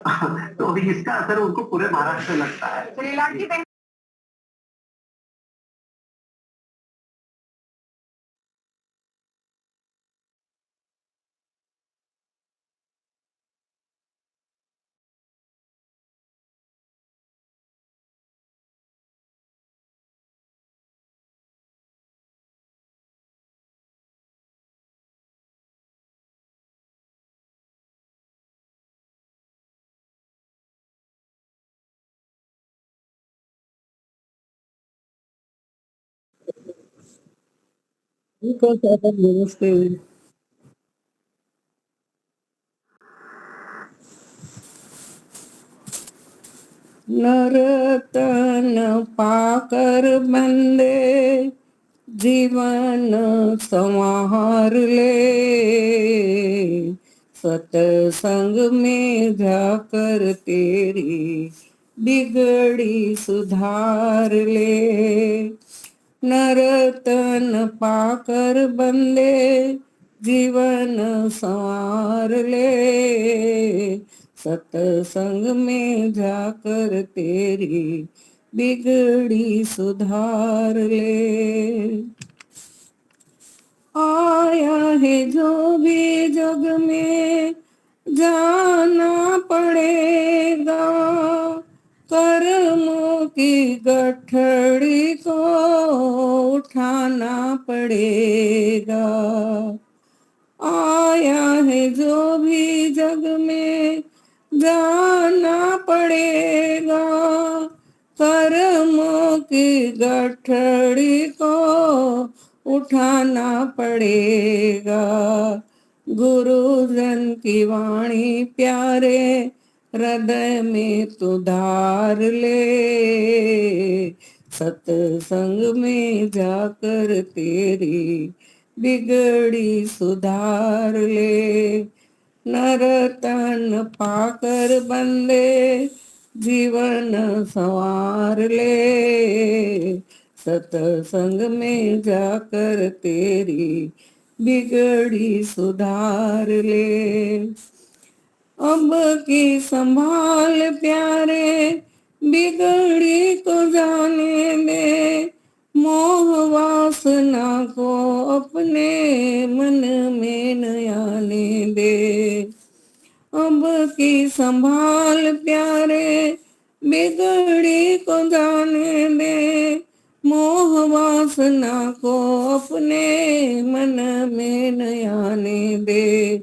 तो अभी इसका असर उनको पूरे महाराष्ट्र में लगता है। श्रीलाल की नमस्ते। नरतन पाकर बंदे जीवन संवार ले, सतसंग में जाकर तेरी बिगड़ी सुधार ले। नरतन पाकर बंदे जीवन संवार ले, सतसंग में जाकर तेरी बिगड़ी सुधार ले। आया है जो भी जग में जाना पड़ेगा, कर्मों की गठड़ी को उठाना पड़ेगा। आया है जो भी जग में जाना पड़ेगा, कर्मों की गठड़ी को उठाना पड़ेगा। गुरुजन की वाणी प्यारे हृदय में तू धार ले, सत्संग में जाकर तेरी बिगड़ी सुधार ले। नरतन पाकर बंदे जीवन संवार ले, सतसंग में जाकर तेरी बिगड़ी सुधार ले। अब की संभाल प्यारे बिगड़ी को जाने दे, मोह वासना को अपने मन में न आने दे। अब की संभाल प्यारे बिगड़ी को जाने दे, मोह वासना को अपने मन में न आने दे।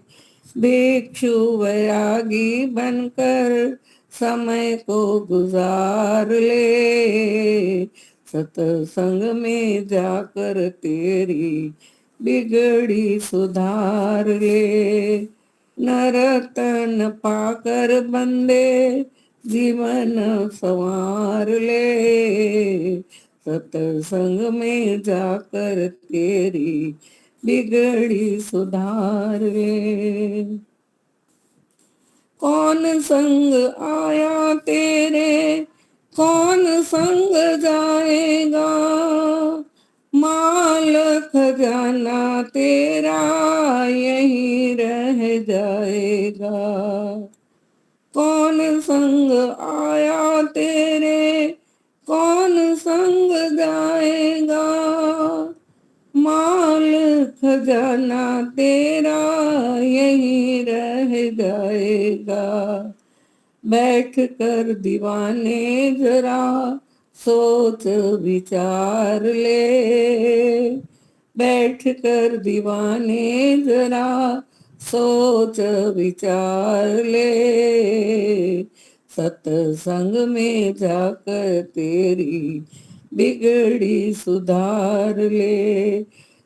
भिक्षु वैरागी बनकर समय को गुजार ले, सत्संग में जाकर तेरी बिगड़ी सुधार ले। नरतन पाकर बंदे जीवन संवार ले, सत्संग में जाकर तेरी बिगड़ी सुधार ले। कौन संग आया तेरे, कौन संग जाएगा, माल खजाना तेरा यहीं रह जाएगा। कौन संग आया तेरे, कौन संग जाएगा, माल खजाना तेरा यहीं रह जाएगा। बैठ कर दीवाने जरा सोच विचार ले, बैठ कर दीवाने जरा सोच विचार ले, सत्संग में जाकर तेरी बिगड़ी सुधार ले।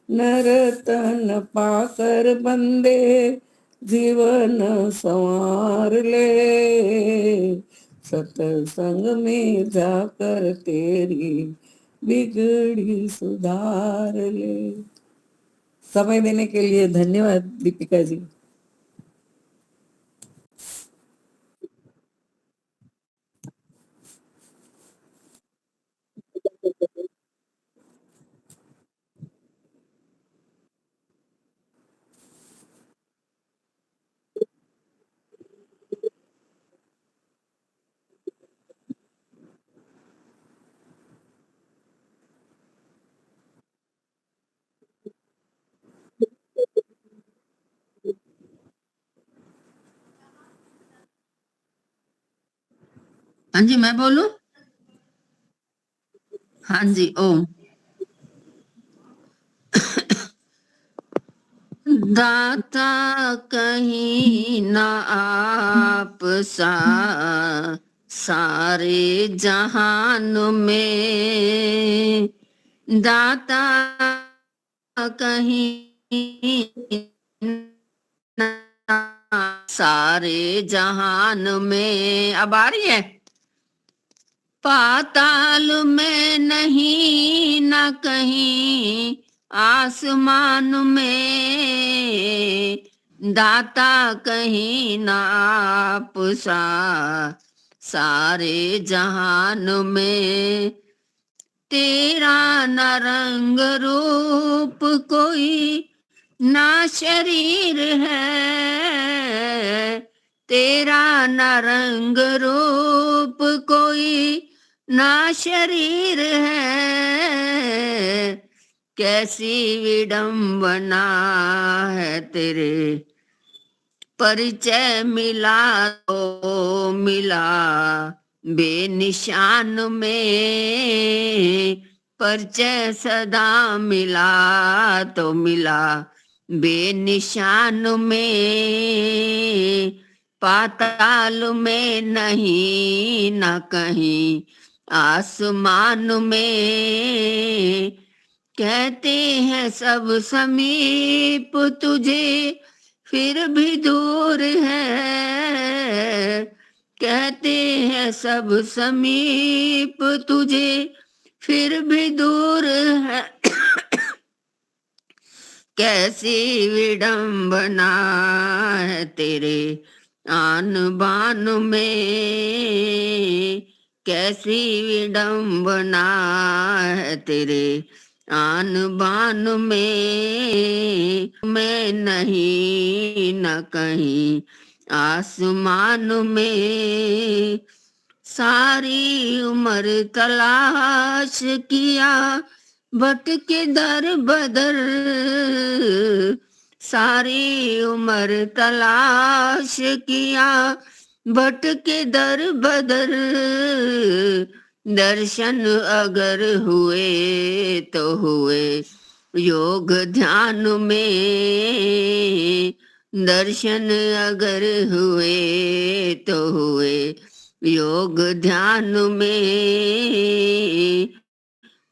नरतन पाकर बंदे जीवन संवार ले, सत्संग में जाकर तेरी बिगड़ी सुधार ले। समय देने के लिए धन्यवाद दीपिका जी। हाँ जी, मैं बोलूं? हाँ जी, ओम। दाता कहीं ना आप सा, सारे जहान में दाता कहीं ना, सारे जहान में। अब आ रही है? पाताल में नहीं न कहीं आसमान में दाता कहीं ना आप सा, सारे जहान में तेरा न रंग रूप कोई ना शरीर है, तेरा न रंग रूप कोई ना शरीर है, कैसी विडंबना है तेरे परिचय मिला तो मिला बेनिशान में, परिचय सदा मिला तो मिला बेनिशान में, पाताल में नहीं न कहीं आसमान में, कहते हैं सब समीप तुझे फिर भी दूर है, कहते हैं सब समीप तुझे फिर भी दूर है, कैसी विडंबना है तेरे आन बान में, कैसी विडंबना है तेरे आन बान में, मैं नहीं न कहीं आसमान में, सारी उम्र तलाश किया भटके दर बदर, सारी उम्र तलाश किया भटके दर बदर, दर्शन अगर हुए तो हुए योग ध्यान में, दर्शन अगर हुए तो हुए योग ध्यान में,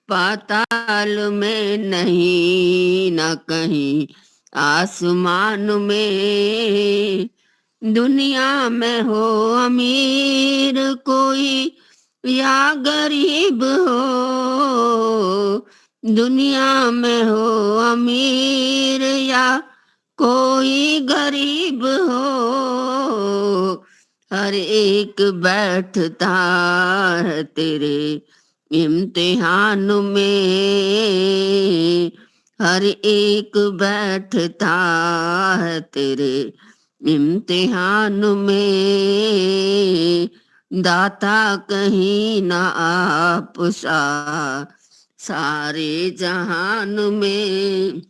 पाताल में नहीं न कहीं आसमान में, दुनिया में हो अमीर कोई या गरीब हो, दुनिया में हो अमीर या कोई गरीब हो, हर एक बैठता है तेरे इम्तिहान में, हर एक बैठता है तेरे इम्तिहान में, दाता कहीं ना आप सा, सारे जहान में,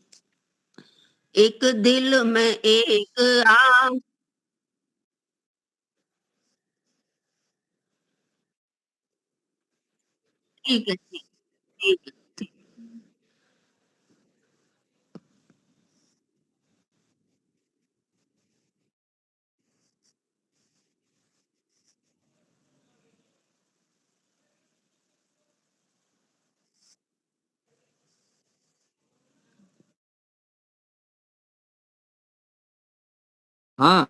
एक दिल में एक आम। ठीक है, ठीक, ठीक है, ठीक। हाँ,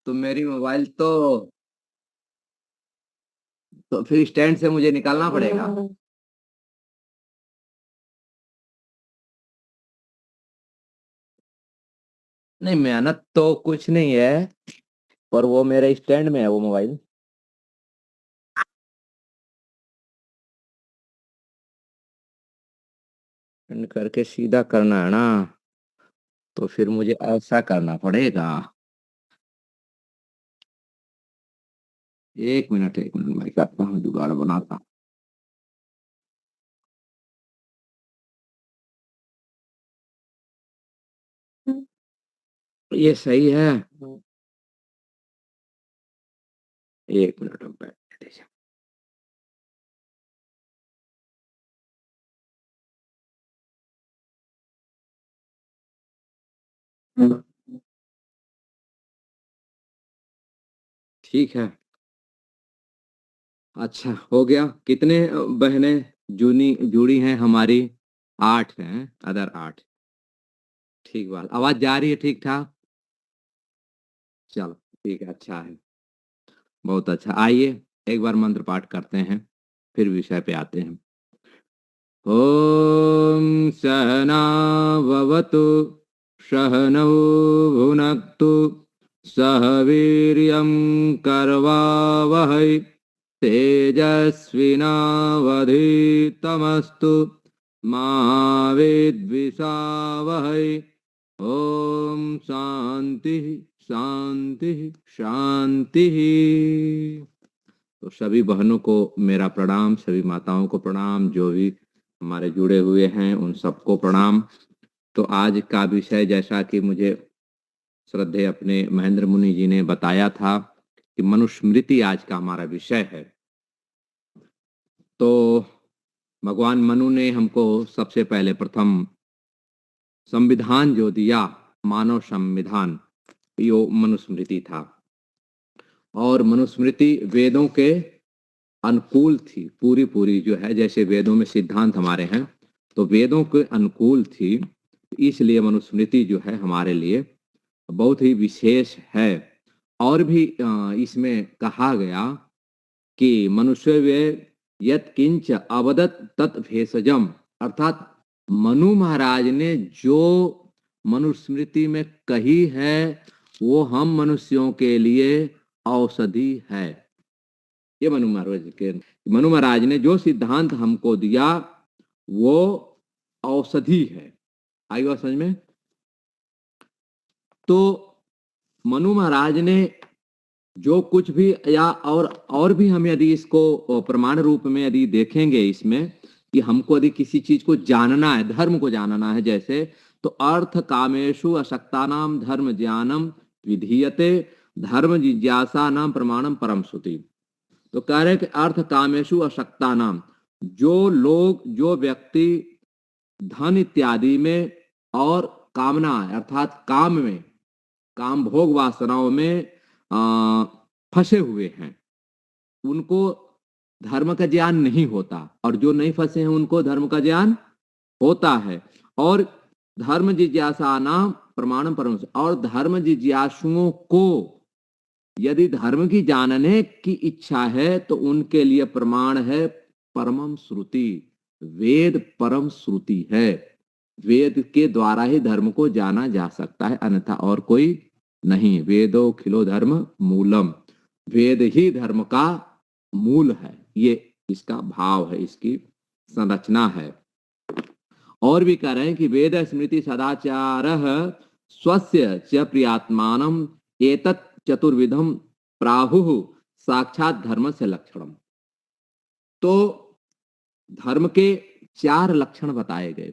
तो मेरी मोबाइल तो फिर स्टैंड से मुझे निकालना पड़ेगा। नहीं, मेहनत तो कुछ नहीं है, पर वो मेरे स्टैंड में है वो मोबाइल। एंड करके सीधा करना है ना, तो फिर मुझे ऐसा करना पड़ेगा। एक मिनट मैं करता हूँ, जुगाड़ बनाता हूँ। ये सही है। एक मिनट में बैठ दीजिए। ठीक है। अच्छा हो गया। कितने बहनें जुड़ी हैं हमारी? 8 हैं, अदर 8। ठीक बात। आवाज जा रही है ठीक ठाक? चलो ठीक है, अच्छा है। बहुत अच्छा। आइए एक बार मंत्र पाठ करते हैं, फिर विषय पे आते हैं। ओम सहना भवतु सहनौ भुनक्तु सह वीर्यं करवावहै तेजस्विनावधीतमस्तु मा विद्विषावहै। ओम शांति शांति शांति। तो सभी बहनों को मेरा प्रणाम, सभी माताओं को प्रणाम, जो भी हमारे जुड़े हुए हैं उन सबको प्रणाम। तो आज का विषय, जैसा कि मुझे श्रद्धेय अपने महेंद्र मुनि जी ने बताया था कि मनुस्मृति आज का हमारा विषय है। तो भगवान मनु ने हमको सबसे पहले प्रथम संविधान जो दिया, मानव संविधान, यो मनुस्मृति था। और मनुस्मृति वेदों के अनुकूल थी, पूरी जो है, जैसे वेदों में सिद्धांत हमारे हैं तो वेदों के अनुकूल थी। इसलिए मनुस्मृति जो है हमारे लिए बहुत ही विशेष है। और भी इसमें कहा गया कि मनुष्य वे यत किंच अवदत तत् भेषजम, अर्थात मनु महाराज ने जो मनुस्मृति में कही है वो हम मनुष्यों के लिए औषधि है। ये मनु महाराज ने जो सिद्धांत हमको दिया वो औषधि है। आई बात समझ में? तो मनु महाराज ने जो कुछ भी, या और भी हम यदि इसको प्रमाण रूप में यदि देखेंगे इसमें कि हमको यदि किसी चीज को जानना है, धर्म को जानना है, जैसे तो अर्थ कामेषु अशक्तानाम धर्म ज्ञानम विधीयते धर्म जिज्ञासा नाम प्रमाणम परम श्रुति। तो कह रहे कि अर्थ कामेषु अशक्तानाम, जो व्यक्ति धन इत्यादि में और कामना अर्थात काम में, काम भोग वासनाओं में फंसे हुए हैं, उनको धर्म का ज्ञान नहीं होता। और जो नहीं फंसे हैं उनको धर्म का ज्ञान होता है। और धर्म जिज्ञासा नाम प्रमाणम परम, और धर्म जिज्ञासुओं को यदि धर्म की जानने की इच्छा है तो उनके लिए प्रमाण है परमम श्रुति। वेद परम श्रुति है। वेद के द्वारा ही धर्म को जाना जा सकता है, अन्यथा और कोई नहीं। वेदो खिलो धर्म मूलम, वेद ही धर्म का मूल है। ये इसका भाव है, इसकी संरचना है। और भी कह रहे हैं कि वेद स्मृति सदाचार स्वस्य च प्रियात्मानम एतत् चतुर्विधम प्राहुः साक्षात धर्म से लक्षणम। तो धर्म के 4 लक्षण बताए गए।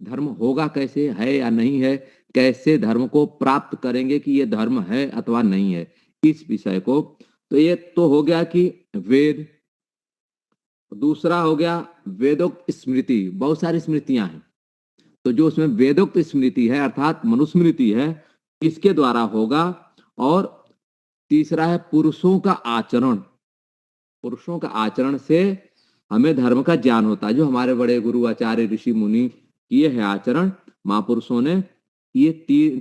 धर्म होगा कैसे, है या नहीं है, कैसे धर्म को प्राप्त करेंगे कि ये धर्म है अथवा नहीं है, इस विषय को। तो ये तो हो गया कि वेद। दूसरा हो गया वेदोक्त स्मृति। बहुत सारी स्मृतियां हैं, तो जो उसमें वेदोक्त स्मृति है अर्थात मनुस्मृति है, इसके द्वारा होगा। और तीसरा है पुरुषों का आचरण। पुरुषों का आचरण से हमें धर्म का ज्ञान होता है। जो हमारे बड़े गुरु आचार्य ऋषि मुनि किए हैं आचरण महापुरुषों ने, ये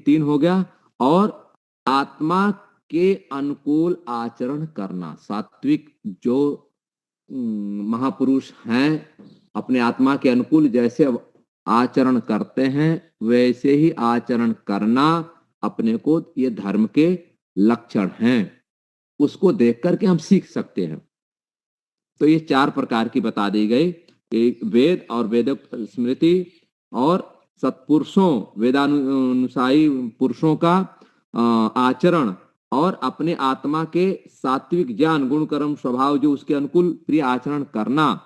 तीन हो गया। और आत्मा के अनुकूल आचरण करना। सात्विक जो महापुरुष हैं अपने आत्मा के अनुकूल जैसे आचरण करते हैं वैसे ही आचरण करना अपने को, ये धर्म के लक्षण हैं। उसको देख करके हम सीख सकते हैं। तो ये 4 प्रकार की बता दी गई कि वेद और वेदोक्त स्मृति और सत्पुरुषों, वेदानुसारी पुरुषों का आचरण और अपने आत्मा के सात्विक ज्ञान, गुण कर्म स्वभाव जो उसके अनुकूल प्रिय आचरण करना,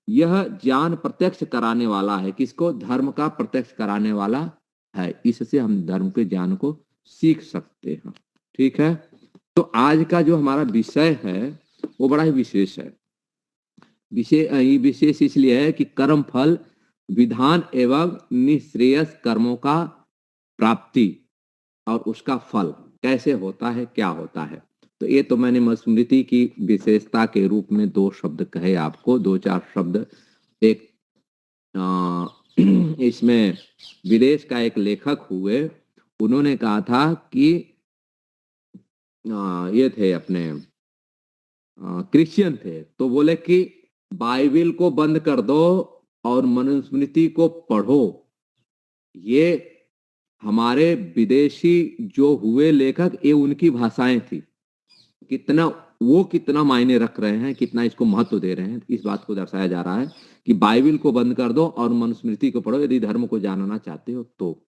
यह ज्ञान प्रत्यक्ष कराने वाला है। किसको? धर्म का प्रत्यक्ष कराने वाला है। इससे हम धर्म के ज्ञान को सीख सकते हैं। ठीक है। तो आज का जो हमारा विषय है वो बड़ा ही विशेष है। ये विशेष इसलिए है कि कर्म फल विधान एवं निःश्रेयस कर्मों का प्राप्ति और उसका फल कैसे होता है, क्या होता है। तो ये तो मैंने मनुस्मृति की विशेषता के रूप में 2 शब्द कहे आपको, 2-4 शब्द। एक इसमें विदेश का एक लेखक हुए, उन्होंने कहा था कि ये थे अपने क्रिश्चियन थे, तो बोले कि बाइबल को बंद कर दो और मनुस्मृति को पढ़ो। ये हमारे विदेशी जो हुए लेखक, ये उनकी भाषाएं थी। कितना मायने रख रहे हैं, कितना इसको महत्व दे रहे हैं, इस बात को दर्शाया जा रहा है कि बाइबल को बंद कर दो और मनुस्मृति को पढ़ो यदि धर्म को जानना चाहते हो तो।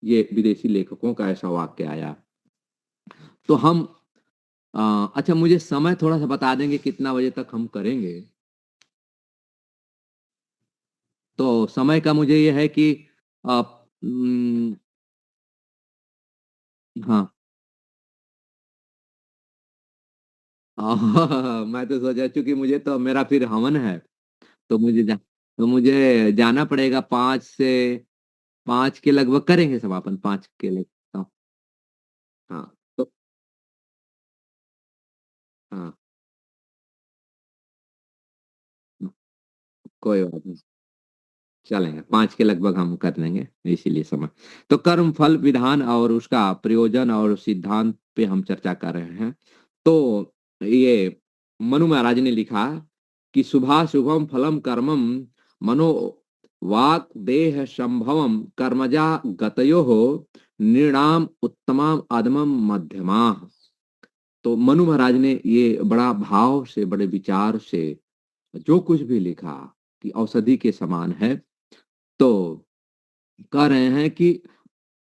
ये विदेशी लेखकों का ऐसा वाक्य आया। तो हम अच्छा, मुझे समय थोड़ा सा बता देंगे कितना बजे तक हम करेंगे? तो समय का मुझे ये है कि हाँ मैं तो सोचा, चूंकि मुझे तो मेरा फिर हवन है, तो मुझे जाना पड़ेगा। 5 के लगभग करेंगे समापन, 5 के लगभग। हाँ तो हाँ, कोई बात नहीं, चलेंगे 5 के लगभग हम कर लेंगे, इसीलिए समय। तो कर्म फल विधान और उसका प्रयोजन और सिद्धांत पे हम चर्चा कर रहे हैं। तो ये मनु महाराज ने लिखा कि शुभाशुभम फलम कर्मम मनो वाक देह संभवम कर्मजा गतयो हो निर्णाम उत्तमाम अधमम मध्यमा। तो मनु महाराज ने ये बड़ा भाव से, बड़े विचार से जो कुछ भी लिखा कि औषधि के समान है। तो कह रहे हैं कि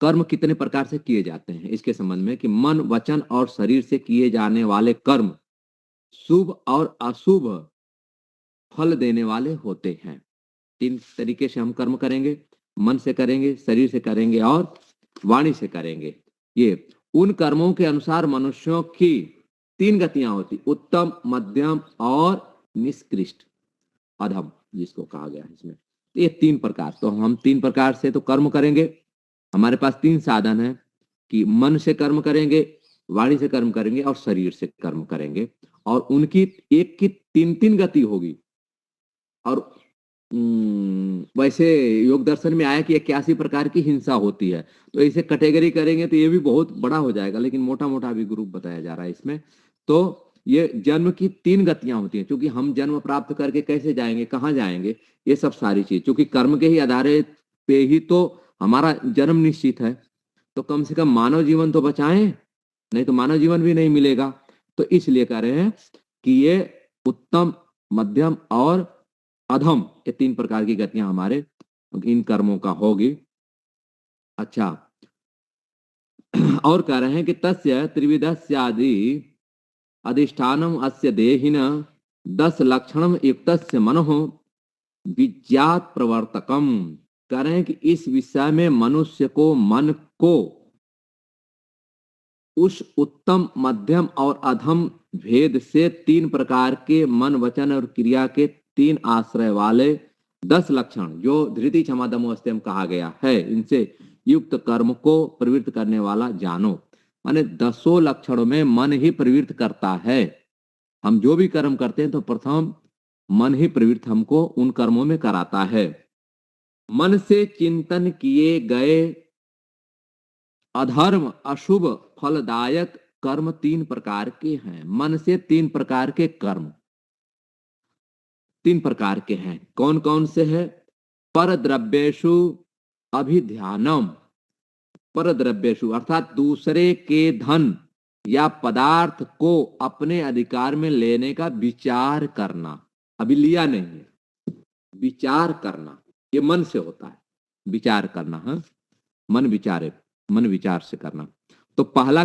कर्म कितने प्रकार से किए जाते हैं इसके संबंध में, कि मन वचन और शरीर से किए जाने वाले कर्म शुभ और अशुभ फल देने वाले होते हैं। 3 तरीके से हम कर्म करेंगे, मन से करेंगे, शरीर से करेंगे और वाणी से करेंगे। ये उन कर्मों के अनुसार मनुष्यों की 3 गतियां होती, उत्तम, मध्यम और निष्कृष्ट, अधम जिसको कहा गया है इसमें। ये 3 प्रकार, तो हम 3 प्रकार से तो कर्म करेंगे। हमारे पास 3 साधन है कि मन से कर्म करेंगे, वाणी से कर्म करेंगे और शरीर से कर्म करेंगे, और उनकी एक की 3-3 गति होगी। और वैसे योग दर्शन में आया कि 81 प्रकार की हिंसा होती है, तो इसे कैटेगरी करेंगे तो ये भी बहुत बड़ा हो जाएगा, लेकिन मोटा मोटा भी ग्रुप बताया जा रहा है इसमें। तो ये जन्म की 3 गतियां होती हैं, क्योंकि हम जन्म प्राप्त करके कैसे जाएंगे, कहाँ जाएंगे, ये सब सारी चीज, क्योंकि कर्म के ही आधार पे ही तो हमारा जन्म निश्चित है। तो कम से कम मानव जीवन तो बचाएं, नहीं तो मानव जीवन भी नहीं मिलेगा। तो इसलिए कह रहे हैं कि ये उत्तम, मध्यम और अधम, ये 3 प्रकार की गतियां हमारे इन कर्मों का होगी। अच्छा, और कह रहे हैं कि तस्य त्रिविधस्य आदि अधिष्ठानम अस्य देहिन 10 लक्षणम युक्तस्य मनोः विज्ञात प्रवर्तकम। कह रहे हैं कि इस विषय में मनुष्य को, मन को उस उत्तम, मध्यम और अधम भेद से 3 प्रकार के मन, वचन और क्रिया के 3 आश्रय वाले 10 लक्षण, जो धृति क्षमा दमो अस्तम कहा गया है, इनसे युक्त कर्म को प्रवृत्त करने वाला जानो। माने 10 लक्षणों में मन ही प्रवृत्त करता है। हम जो भी कर्म करते हैं तो प्रथम मन ही प्रवृत्त हमको उन कर्मों में कराता है। मन से चिंतन किए गए अधर्म, अशुभ, फलदायक कर्म 3 प्रकार के हैं। मन से 3 प्रकार के कर्म 3 प्रकार के हैं। कौन कौन से हैं? पर द्रव्येषु अभिध्यानम, पर द्रव्येषु अर्थात दूसरे के धन या पदार्थ को अपने अधिकार में लेने का विचार करना। अभी लिया नहीं है, विचार करना, ये मन से होता है। विचार करना, हाँ, मन विचारे, मन विचार से करना। तो पहला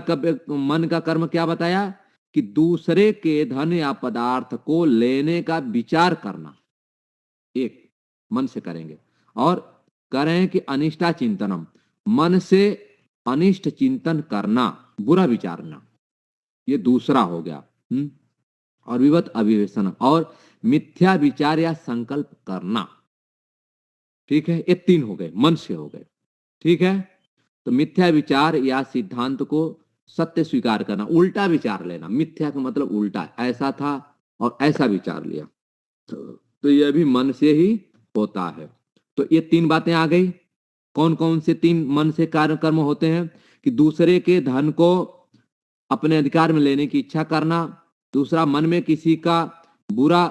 मन का कर्म क्या बताया कि दूसरे के धन या पदार्थ को लेने का विचार करना, एक मन से करेंगे। और कह रहे हैं कि अनिष्टा चिंतनम, मन से अनिष्ट चिंतन करना, बुरा विचारना। ये दूसरा हो गया। और विवत अभिवेशन और मिथ्या विचार या संकल्प करना, ठीक है, ये 3 हो गए, मन से हो गए, ठीक है। तो मिथ्या विचार या सिद्धांत को सत्य स्वीकार करना, उल्टा विचार लेना, मिथ्या का मतलब उल्टा, ऐसा था और ऐसा विचार लिया, तो यह भी मन से ही होता है। तो ये 3 बातें आ गई। कौन कौन से 3 मन से कार्य कर्म होते हैं? कि दूसरे के धन को अपने अधिकार में लेने की इच्छा करना, दूसरा मन में किसी का बुरा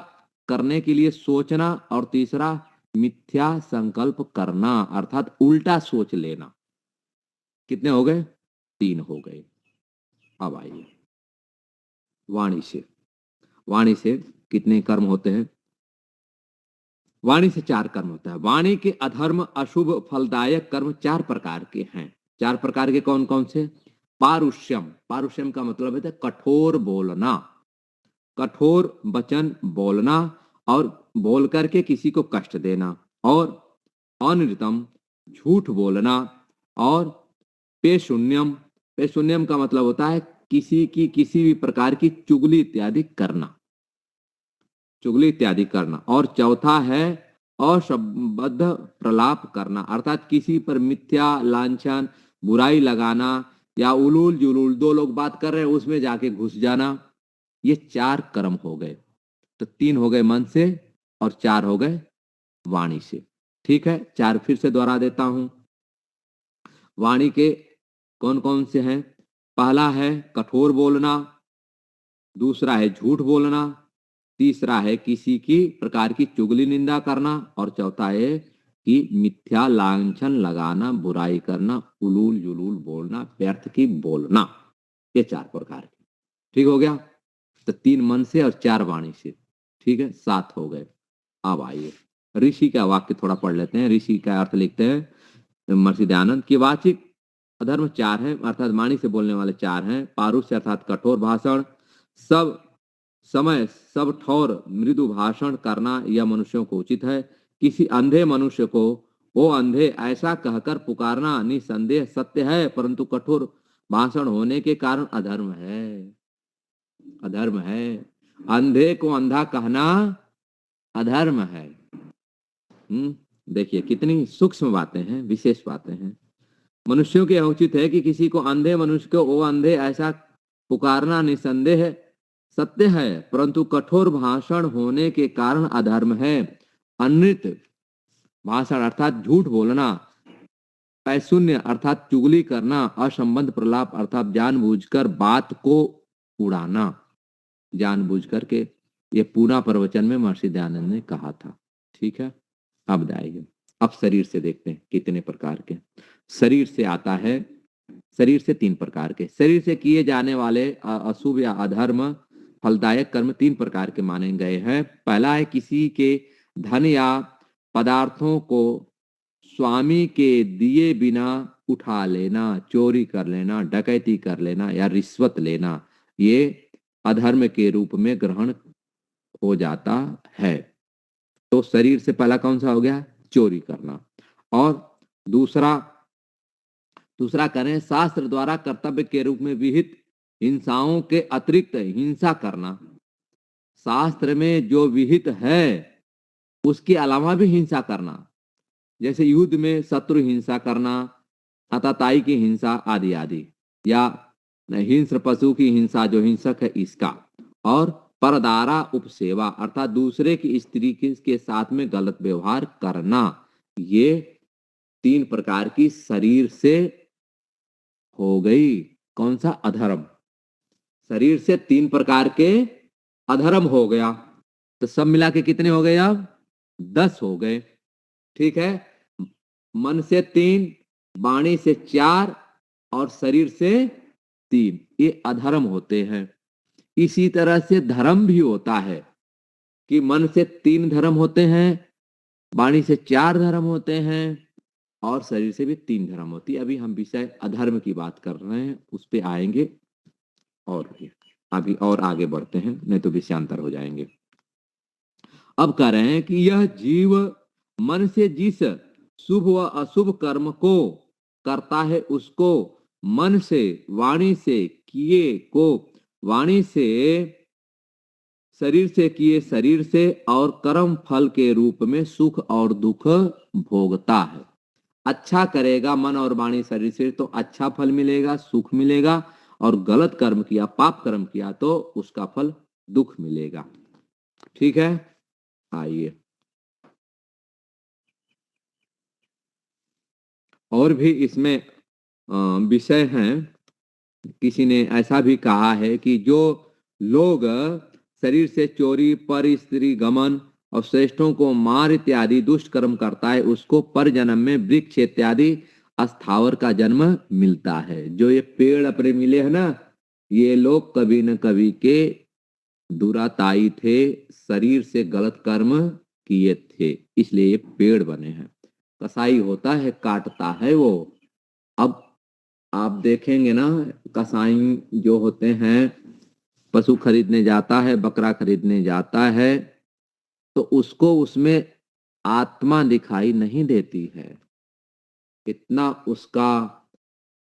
करने के लिए सोचना, और तीसरा मिथ्या संकल्प करना अर्थात उल्टा सोच लेना। कितने हो गए? 3 हो गए। अब आइए वाणी से। वाणी से कितने कर्म होते हैं? वाणी से 4 कर्म होता है। वाणी के अधर्म, अशुभ, फलदायक कर्म 4 प्रकार के हैं। 4 प्रकार के कौन कौन से? पारुष्यम, पारुष्यम का मतलब है कठोर बोलना, कठोर वचन बोलना और बोल करके किसी को कष्ट देना, और अनृतम, झूठ बोलना, और पेशून्यम, पेशून्यम का मतलब होता है किसी की किसी भी प्रकार की चुगली इत्यादि करना, चुगली इत्यादि करना। और चौथा है अशब्द प्रलाप करना, अर्थात किसी पर मिथ्या लांछन, बुराई लगाना, या उलूल जुलूल, 2 लोग बात कर रहे हैं उसमें जाके घुस जाना। ये 4 कर्म हो गए। तो 3 हो गए मन से और 4 हो गए वाणी से, ठीक है। 4 फिर से दोहरा देता हूं। वाणी के कौन कौन से हैं? पहला है कठोर बोलना, दूसरा है झूठ बोलना, तीसरा है किसी की प्रकार की चुगली निंदा करना, और चौथा है कि मिथ्या लांछन लगाना, बुराई करना, उलूल जुलूल बोलना, व्यर्थ की बोलना। ये 4 प्रकार के, ठीक हो गया। तो 3 मन से और 4 वाणी से, ठीक है, 7 हो गए। अब आइए ऋषि का वाक्य थोड़ा पढ़ लेते हैं। ऋषि का अर्थ लिखते हैं महर्षि दयानंद कि वाचिक अधर्म 4 हैं, अर्थात वाणी से बोलने वाले 4 हैं। पारुष्य अर्थात कठोर भाषण, सब समय सब ठौर मृदु भाषण करना यह मनुष्यों को उचित है। किसी अंधे मनुष्य को ओ अंधे ऐसा कहकर पुकारना निसंदेह सत्य है, परंतु कठोर भाषण होने के कारण अधर्म है, अधर्म है। अंधे को अंधा कहना अधर्म है। देखिए कितनी सूक्ष्म बातें हैं, विशेष बातें हैं। मनुष्यों के उचित है कि किसी को अंधे मनुष्य को ओ अंधे ऐसा पुकारना निसंदेह सत्य है, परंतु कठोर भाषण होने के कारण अधर्म है। अनृत भाषण अर्थात झूठ बोलना, पैशून्य अर्थात चुगली करना, असंबद्ध प्रलाप अर्थात जानबूझकर बात को उड़ाना, जानबूझ करके। ये पूरा प्रवचन में महर्षि दयानंद ने कहा था, ठीक है। अब जाइए, अब शरीर से देखते हैं कितने प्रकार के। शरीर से आता है, शरीर से 3 प्रकार के। शरीर से किए जाने वाले अशुभ या अधर्म फलदायक कर्म 3 प्रकार के माने गए हैं। पहला है किसी के धन या पदार्थों को स्वामी के दिए बिना उठा लेना, चोरी कर लेना, डकैती कर लेना या रिश्वत लेना, ये अधर्म के रूप में ग्रहण हो जाता है। तो शरीर से पहला कौन सा हो गया? चोरी करना। और दूसरा करें शास्त्र द्वारा कर्तव्य के रूप में विहित हिंसाओं के अतिरिक्त हिंसा करना। शास्त्र में जो विहित है उसके अलावा भी हिंसा करना, जैसे युद्ध में शत्रु हिंसा करना, आतताई की हिंसा आदि आदि, या हिंस्र पशु की हिंसा जो हिंसक है इसका। और परदारा उपसेवा अर्थात दूसरे की स्त्री के साथ में गलत व्यवहार करना, ये 3 प्रकार की शरीर से हो गई। कौन सा? अधर्म। शरीर से 3 प्रकार के अधर्म हो गया। तो सब मिला के कितने हो गए? अब 10 हो गए, ठीक है। मन से 3, वाणी से 4 और शरीर से 3, ये अधर्म होते हैं। इसी तरह से धर्म भी होता है कि मन से 3 धर्म होते हैं, वाणी से 4 धर्म होते हैं और शरीर से भी 3 धर्म होती है। अभी हम विषय अधर्म की बात कर रहे हैं, उस पे आएंगे और अभी और आगे बढ़ते हैं, नहीं तो विषयांतर हो जाएंगे। अब कह रहे हैं कि यह जीव मन से जिस शुभ व अशुभ कर्म को करता है उसको मन से वाणी से किए को वाणी से, शरीर से किए शरीर से और कर्म फल के रूप में सुख और दुख भोगता है। अच्छा करेगा मन और वाणी शरीर से तो अच्छा फल मिलेगा, सुख मिलेगा, और गलत कर्म किया, पाप कर्म किया तो उसका फल दुख मिलेगा। ठीक है, आइए और भी इसमें विषय हैं। किसी ने ऐसा भी कहा है कि जो लोग शरीर से चोरी, पर स्त्री गमन और श्रेष्ठों को मार इत्यादि दुष्ट कर्म करता है, उसको पर जन्म में वृक्ष इत्यादि अस्थावर का जन्म मिलता है। जो ये पेड़ अपने मिले हैं ना, ये लोग कभी न कभी के दुराताई थे, शरीर से गलत कर्म किए थे, इसलिए ये पेड़ बने हैं। कसाई होता है, काटता है वो। अब आप देखेंगे ना, कसाई जो होते हैं, पशु खरीदने जाता है, बकरा खरीदने जाता है, तो उसको उसमें आत्मा दिखाई नहीं देती है। इतना उसका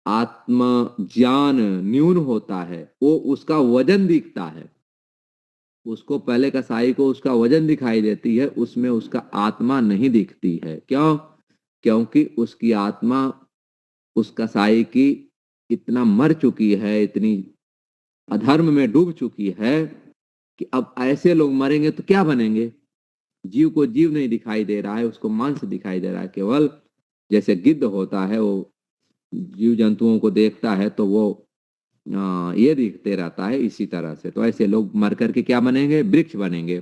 आत्म ज्ञान न्यून होता है, वो उसका वजन दिखता है। उसको पहले कसाई को उसका वजन दिखाई देती है, उसमें उसका आत्मा नहीं दिखती है। क्यों? क्योंकि उसकी आत्मा उस कसाई की इतना मर चुकी है, इतनी अधर्म में डूब चुकी है कि अब ऐसे लोग मरेंगे तो क्या बनेंगे। जीव को जीव नहीं दिखाई दे रहा है, उसको मांस दिखाई दे रहा है। केवल जैसे गिद्ध होता है, वो जीव जंतुओं को देखता है तो वो ये दिखते रहता है, इसी तरह से। तो ऐसे लोग मर करके क्या बनेंगे? वृक्ष बनेंगे।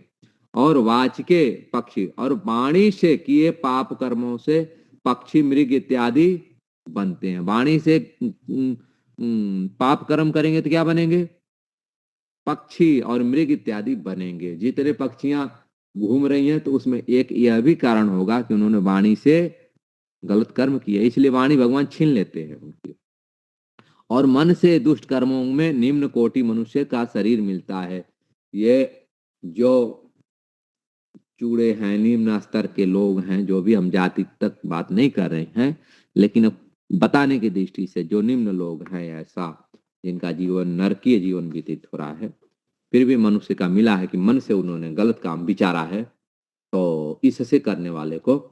और वाचके पक्षी, और वाणी से किए पाप कर्मों से पक्षी, मृग इत्यादि बनते हैं। वाणी से पाप कर्म करेंगे तो क्या बनेंगे? पक्षी और मृग इत्यादि बनेंगे। जितने पक्षियां घूम रही हैं तो उसमें एक यह भी कारण होगा कि उन्होंने वाणी से गलत कर्म किए, इसलिए वाणी भगवान छीन लेते हैं उनकी। और मन से दुष्ट कर्मों में निम्न कोटि मनुष्य का शरीर मिलता है। ये जो चूड़े हैं, निम्न स्तर के लोग हैं, जो भी, हम जाति तक बात नहीं कर रहे हैं, लेकिन बताने की दृष्टि से जो निम्न लोग हैं, ऐसा जिनका जीवन नरकीय जीवन व्यतीत हो रहा है, फिर भी मनुष्य का मिला है कि मन से उन्होंने गलत काम विचारा है, तो इससे करने वाले को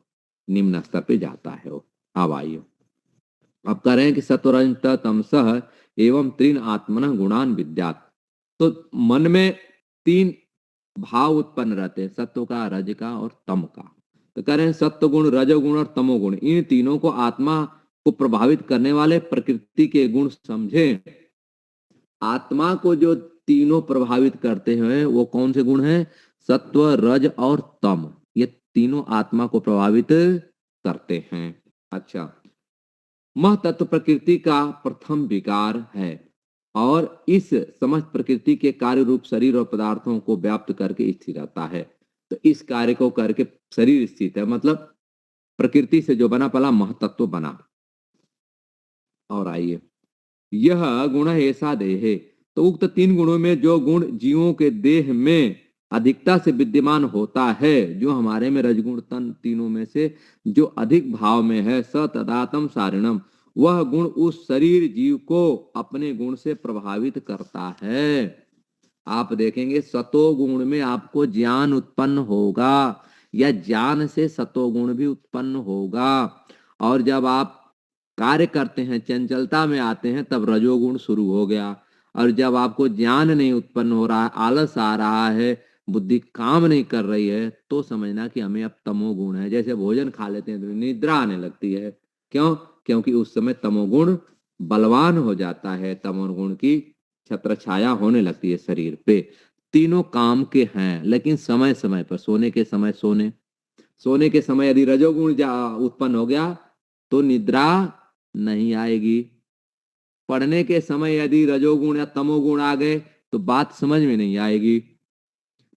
निम्न स्तर पे जाता है वो। अब आइए, अब कह रहे हैं कि सत्वरज तमसः एवं त्रीन आत्मन गुणान विद्यात्। तो मन में तीन भाव उत्पन्न रहते हैं, सत्व का, रज का और तम का। तो कह रहे हैं सत्व गुण, रजोगुण और तमोगुण, इन तीनों को आत्मा को प्रभावित करने वाले प्रकृति के गुण समझे। आत्मा को जो तीनों प्रभावित करते हैं वो कौन से गुण हैं? सत्व, रज और तम। ये तीनों आत्मा को प्रभावित करते हैं। अच्छा, मह तत्व प्रकृति का प्रथम विकार है और इस समस्त प्रकृति के कार्य रूप शरीर और पदार्थों को व्याप्त करके स्थिर रहता है। तो इस कार्य को करके शरीर स्थित है, मतलब प्रकृति से जो बना पला महतत्व बना। और आइए, यह गुण ऐसा देह है। तो उक्त तीन गुणों में जो गुण जीवों के देह में अधिकता से विद्यमान होता है, जो हमारे में रजगुण तन तीनों में से जो अधिक भाव में है, स तदातम सारिणम, वह गुण उस शरीर जीव को अपने गुण से प्रभावित करता है। आप देखेंगे सतोगुण में आपको ज्ञान उत्पन्न होगा, या ज्ञान से सतोगुण भी उत्पन्न होगा। और जब आप कार्य करते हैं, चंचलता में आते हैं, तब रजोगुण शुरू हो गया। और जब आपको ज्ञान नहीं उत्पन्न हो रहा है, आलस आ रहा है, बुद्धि काम नहीं कर रही है, तो समझना कि हमें अब तमोगुण है। जैसे भोजन खा लेते हैं तो निद्रा आने लगती है। क्यों? क्योंकि उस समय तमोगुण बलवान हो जाता है, तमोगुण की छत्र छाया होने लगती है शरीर पे। तीनों काम के हैं, लेकिन समय समय पर, सोने के समय सोने के समय यदि रजोगुण उत्पन्न हो गया तो निद्रा नहीं आएगी। पढ़ने के समय यदि रजोगुण या तमोगुण आ गए तो बात समझ में नहीं आएगी।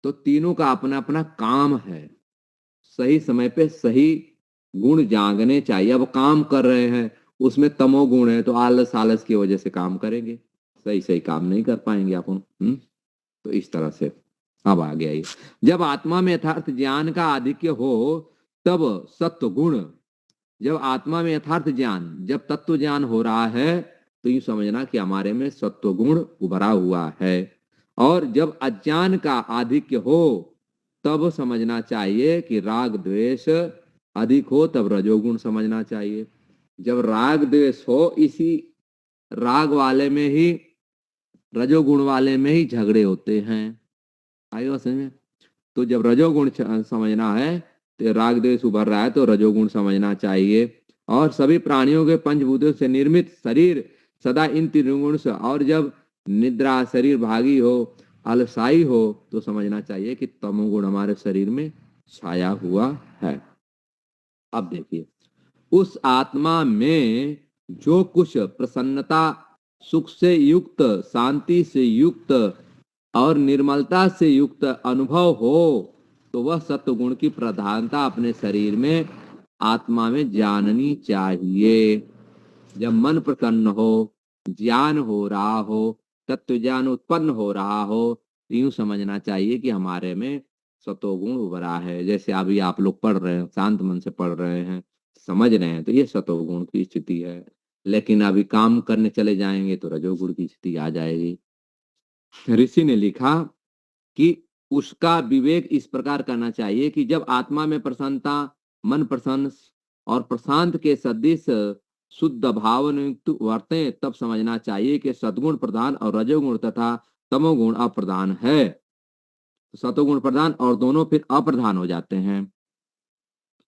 तो तीनों का अपना अपना काम है, सही समय पे सही गुण जागने चाहिए। अब काम कर रहे हैं, उसमें तमोगुण है तो आलस की वजह से काम करेंगे, सही काम नहीं कर पाएंगे अपन। तो इस तरह से अब आ गया ये, जब आत्मा में यथार्थ ज्ञान का आधिक्य हो तब सत्व गुण, जब आत्मा में यथार्थ ज्ञान, जब तत्व ज्ञान हो रहा है, तो यूं समझना कि हमारे में सत्व गुण उभरा हुआ है। और जब अज्ञान का आधिक्य हो तब समझना चाहिए कि राग द्वेष अधिक हो, तब रजोगुण समझना चाहिए। जब राग द्वेष हो, इसी राग वाले में ही, रजोगुण वाले में ही झगड़े होते हैं। आई बात समझ में? तो जब रजोगुण समझना है, तो राग द्वेष उभर रहा है तो रजोगुण समझना चाहिए। और सभी प्राणियों के पंचभूतों से निर्मित शरीर सदा इन तीनों गुण से, और जब निद्रा, शरीर भागी हो, अलसाई हो, तो समझना चाहिए कि तमोगुण हमारे शरीर में छाया हुआ है। अब देखिए, उस आत्मा में जो कुछ प्रसन्नता, सुख से युक्त, शांति से युक्त और निर्मलता से युक्त अनुभव हो, तो वह सत्वगुण की प्रधानता अपने शरीर में, आत्मा में जाननी चाहिए। जब मन प्रसन्न हो, ज्ञान हो रहा हो, तत्व ज्ञान उत्पन्न हो रहा हो, तो यूं समझना चाहिए कि हमारे में सतोगुण उभरा है। जैसे अभी आप लोग पढ़ रहे हैं, शांत मन से पढ़ रहे हैं, समझ रहे हैं, तो ये सतोगुण की स्थिति है। लेकिन अभी काम करने चले जाएंगे तो रजोगुण की स्थिति आ जाएगी। ऋषि ने लिखा कि उसका विवेक इस प्रकार करना चाहिए कि जब आत्मा में प्रसन्नता, मन प्रसन्न और प्रशांत के सदृश शुद्ध भाव युक्त वर्ते, तब समझना चाहिए कि सद्गुण प्रधान और रजोगुण तथा तमोगुण अप्रधान है। सतोगुण प्रधान और दोनों फिर अप्रधान हो जाते हैं।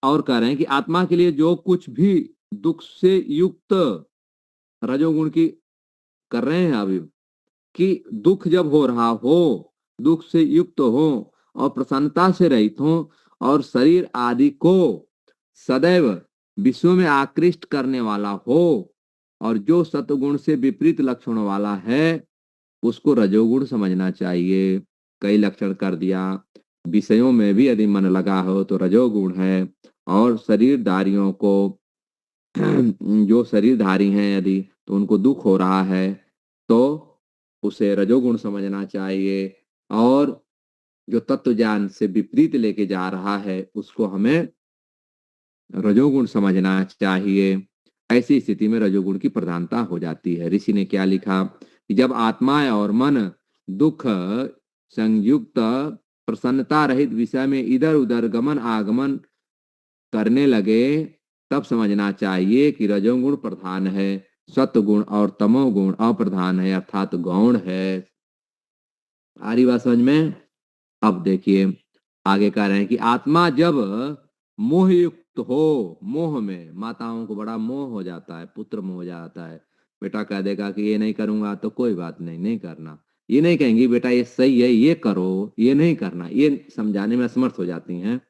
और कह रहे हैं कि आत्मा के लिए जो कुछ भी दुख से युक्त, रजोगुण की कर रहे हैं अभी, कि दुख जब हो रहा हो, दुख से युक्त हो और प्रसन्नता से रहित हो, और शरीर आदि को सदैव विश्व में आकृष्ट करने वाला हो, और जो सतगुण से विपरीत लक्षण वाला है, उसको रजोगुण समझना चाहिए। कई लक्षण कर दिया। विषयों में भी यदि मन लगा हो तो रजोगुण है, और शरीरधारियों को जो शरीरधारी हैं यदि, तो उनको दुख हो रहा है तो उसे रजोगुण समझना चाहिए। और जो तत्व ज्ञान से विपरीत लेके जा रहा है, उसको हमें रजोगुण समझना चाहिए। ऐसी स्थिति में रजोगुण की प्रधानता हो जाती है। ऋषि ने क्या लिखा कि जब आत्मा और मन दुख संयुक्त प्रसन्नता रहित विषय में इधर उधर गमन आगमन करने लगे, तब समझना चाहिए कि रजोगुण प्रधान है, सत्वगुण और तमोगुण अप्रधान है, अर्थात गौण है। आ रही बात समझ में? अब देखिए आगे कह रहे हैं कि आत्मा जब मोह युक्त हो, मोह में माताओं को बड़ा मोह हो जाता है, पुत्र मोह हो जाता है। बेटा कह देगा कि ये नहीं करूंगा तो कोई बात नहीं, नहीं करना। ये नहीं कहेंगी बेटा ये सही है, ये करो, ये नहीं करना, ये समझाने में असमर्थ हो जाती हैं।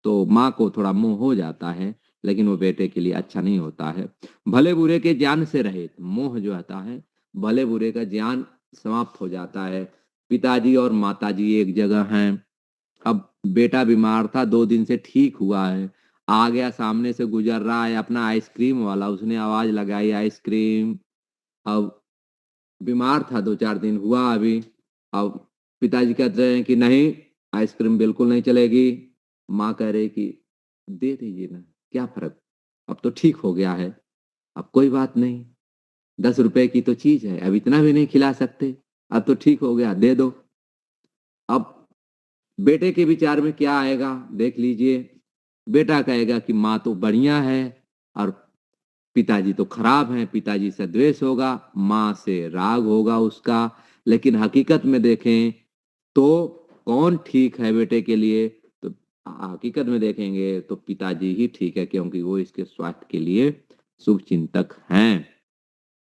तो माँ को थोड़ा मोह हो जाता है, लेकिन वो बेटे के लिए अच्छा नहीं होता है। भले बुरे के ज्ञान से रहित मोह जो आता है, भले बुरे का ज्ञान समाप्त हो जाता है। पिताजी और माताजी एक जगह हैं। अब बेटा बीमार था, 2 दिन से ठीक हुआ है, आ गया, सामने से गुजर रहा है अपना आइसक्रीम वाला, उसने आवाज लगाई आइसक्रीम। अब बीमार था, 2-4 दिन हुआ अभी। अब पिताजी कहते हैं कि नहीं, आइसक्रीम बिल्कुल नहीं चलेगी। माँ कह रही कि दे दीजिए ना, क्या फर्क, अब तो ठीक हो गया है, अब कोई बात नहीं, 10 रुपए की तो चीज है, अब इतना भी नहीं खिला सकते, अब तो ठीक हो गया, दे दो। अब बेटे के विचार में क्या आएगा देख लीजिए। बेटा कहेगा कि माँ तो बढ़िया है और पिताजी तो खराब हैं, पिताजी से द्वेष होगा, माँ से राग होगा उसका। लेकिन हकीकत में देखें तो कौन ठीक है बेटे के लिए, तो हकीकत में देखेंगे तो पिताजी ही ठीक है, क्योंकि वो इसके स्वास्थ्य के लिए शुभ चिंतक हैं।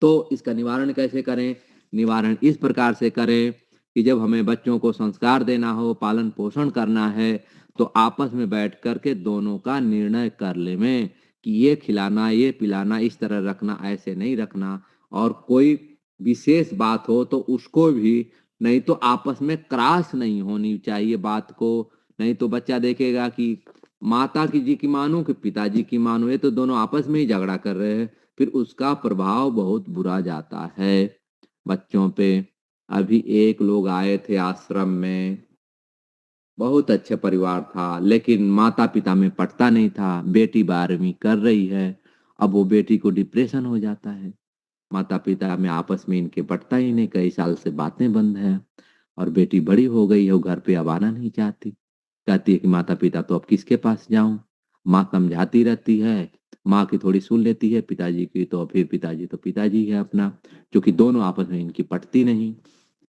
तो इसका निवारण कैसे करें? निवारण इस प्रकार से करें कि जब हमें बच्चों को संस्कार देना हो, पालन पोषण करना है, तो आपस में बैठ करके दोनों का निर्णय कर ले में कि ये खिलाना, ये पिलाना, इस तरह रखना, ऐसे नहीं रखना। और कोई विशेष बात हो तो उसको भी, नहीं तो आपस में क्रास नहीं होनी चाहिए बात को। नहीं तो बच्चा देखेगा कि माता की जी की मानो कि पिताजी की मानो, ये तो दोनों आपस में ही झगड़ा कर रहे हैं, फिर उसका प्रभाव बहुत बुरा जाता है बच्चों पे। अभी एक लोग आए थे आश्रम में, बहुत अच्छे परिवार था, लेकिन माता पिता में पटता नहीं था। बेटी 12वीं कर रही है, अब वो बेटी को डिप्रेशन हो जाता है। माता पिता में आपस में इनके पटता ही नहीं, कई साल से बातें बंद हैं। और बेटी बड़ी हो गई है, वो घर पे अब आना नहीं चाहती। कहती है कि माता पिता तो अब किसके पास जाऊं। माँ समझाती रहती है, माँ की थोड़ी सुन लेती है, पिताजी की तो फिर पिताजी तो पिताजी है अपना, क्योंकि दोनों आपस में इनकी पटती नहीं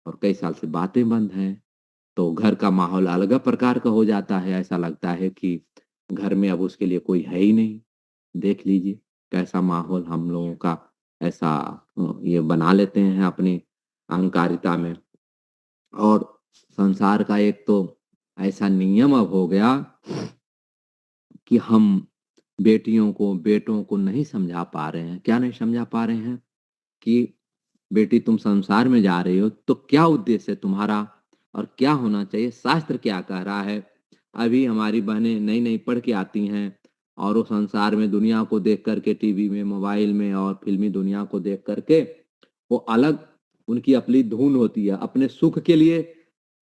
और कई साल से बातें बंद हैं। तो घर का माहौल अलग प्रकार का हो जाता है, ऐसा लगता है कि घर में अब उसके लिए कोई है ही नहीं। देख लीजिए कैसा माहौल हम लोगों का ऐसा ये बना लेते हैं अपनी अहंकारिता में। और संसार का एक तो ऐसा नियम अब हो गया कि हम बेटियों को बेटों को नहीं समझा पा रहे हैं। क्या नहीं समझा पा रहे हैं कि बेटी तुम संसार में जा रही हो तो क्या उद्देश्य है तुम्हारा और क्या होना चाहिए, शास्त्र क्या कह रहा है। अभी हमारी बहनें नई नई पढ़ के आती हैं और वो संसार में दुनिया को देख करके टीवी में मोबाइल में और फिल्मी दुनिया को देख करके वो अलग उनकी अपनी धुन होती है, अपने सुख के लिए